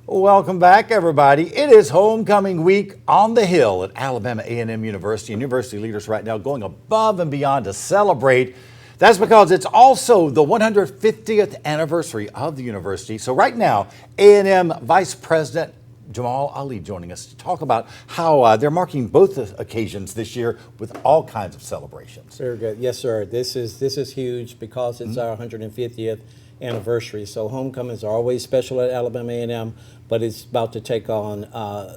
Welcome back, everybody. It is homecoming week on the Hill at Alabama A&M University, and university leaders right now going above and beyond to celebrate. That's because it's also the 150th anniversary of the university. So right now, A&M Vice President Jamal Ali joining us to talk about how they're marking both occasions this year with all kinds of celebrations. Very good. Yes, sir. This is huge because it's our 150th anniversary. So homecomings are always special at Alabama A&M, but it's about to take on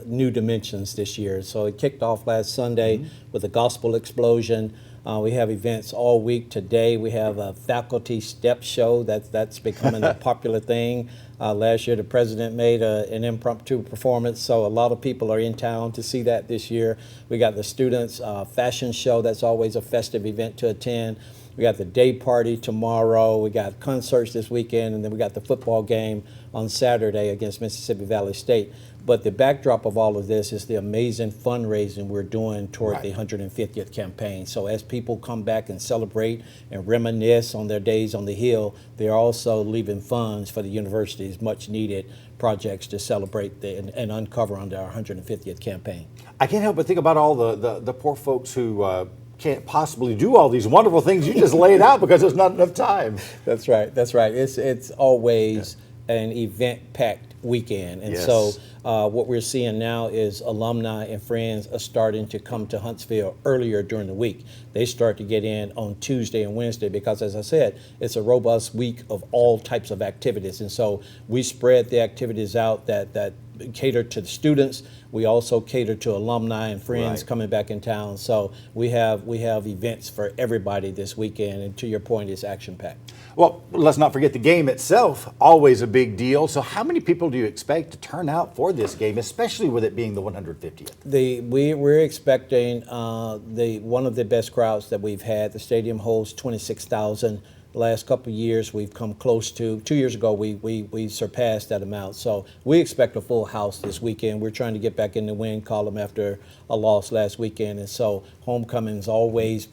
new dimensions this year. So it kicked off last Sunday with a gospel explosion. We have events all week. Today we have a faculty step show that's becoming a popular thing. Last year the president made an impromptu performance, so a lot of people are in town to see that this year. We got the students' fashion show. That's always a festive event to attend. We got the day party tomorrow. We got concerts this weekend, and then we got the football game on Saturday against Mississippi Valley State. But the backdrop of all of this is the amazing fundraising we're doing toward the 150th campaign. So as people come back and celebrate and reminisce on their days on the Hill, they're also leaving funds for the university's much needed projects to celebrate and uncover under our 150th campaign. I can't help but think about all the poor folks who can't possibly do all these wonderful things you just laid out because there's not enough time. That's right. That's right. It's always an event-packed weekend. And so what we're seeing now is alumni and friends are starting to come to Huntsville earlier during the week. They start to get in on Tuesday and Wednesday because, as I said, it's a robust week of all types of activities. And so we spread the activities out that cater to the students. We also cater to alumni and friends coming back in town. So we have events for everybody this weekend. And to your point, it's action-packed. Well, let's not forget the game itself, always a big deal. So how many people do you expect to turn out for this game, especially with it being the 150th? We're expecting one of the best crowds that we've had. The stadium holds 26,000. The last couple of years, we've come close to. 2 years ago, we surpassed that amount. So we expect a full house this weekend. We're trying to get back in the win column after a loss last weekend. And so homecomings always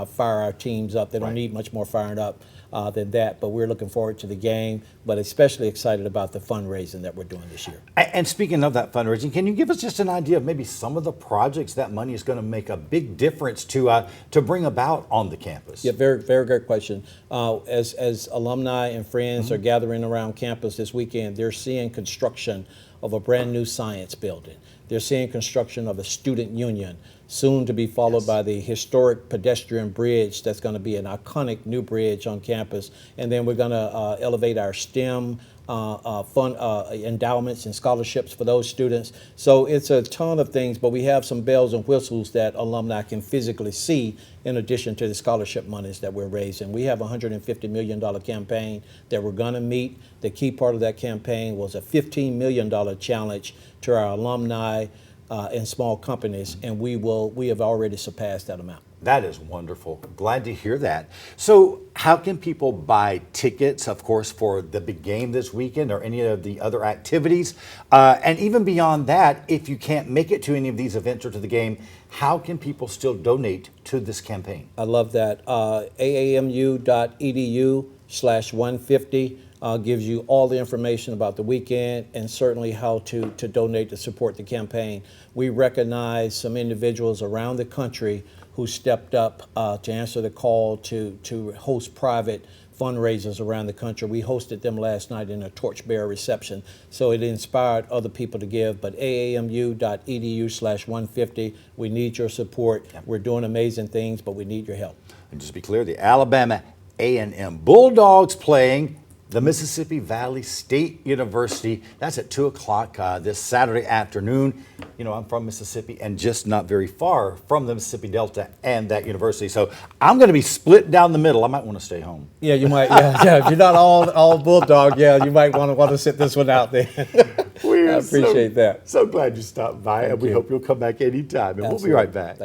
fire our teams up. They don't need much more firing up than that. But we're looking forward to the game, but especially excited about the fundraising that we're doing this year. And speaking of that fundraising, can you give us just an idea of maybe some of the projects that money is going to make a big difference to bring about on the campus? Yeah, very, very great question. As alumni and friends are gathering around campus this weekend, they're seeing construction of a brand new science building. They're seeing construction of a student union, soon to be followed by the historic pedestrian bridge that's going to be an iconic new bridge on campus. And then we're going to elevate our STEM fund endowments and scholarships for those students. So it's a ton of things, but we have some bells and whistles that alumni can physically see in addition to the scholarship monies that we're raising. We have a $150 million campaign that we're going to meet. The key part of that campaign was a $15 million challenge to our alumni and small companies, and we have already surpassed that amount. That is wonderful. Glad to hear that. So how can people buy tickets, of course, for the big game this weekend or any of the other activities? And even beyond that, if you can't make it to any of these events or to the game, how can people still donate to this campaign? I love that. aamu.edu/150 gives you all the information about the weekend and certainly how to donate to support the campaign. We recognize some individuals around the country who stepped up to answer the call to host private fundraisers around the country. We hosted them last night in a torchbearer reception, so it inspired other people to give. But aamu.edu/150, we need your support. We're doing amazing things, but we need your help. And just to be clear, the Alabama A&M Bulldogs playing the Mississippi Valley State University. That's at 2 o'clock this Saturday afternoon. You know, I'm from Mississippi and just not very far from the Mississippi Delta and that university. So I'm going to be split down the middle. I might want to stay home. Yeah, you might. Yeah. If you're not all Bulldog, you might want to sit this one out there. I appreciate that. So glad you stopped by, and we hope you'll come back anytime. And we'll be right back. Thank you.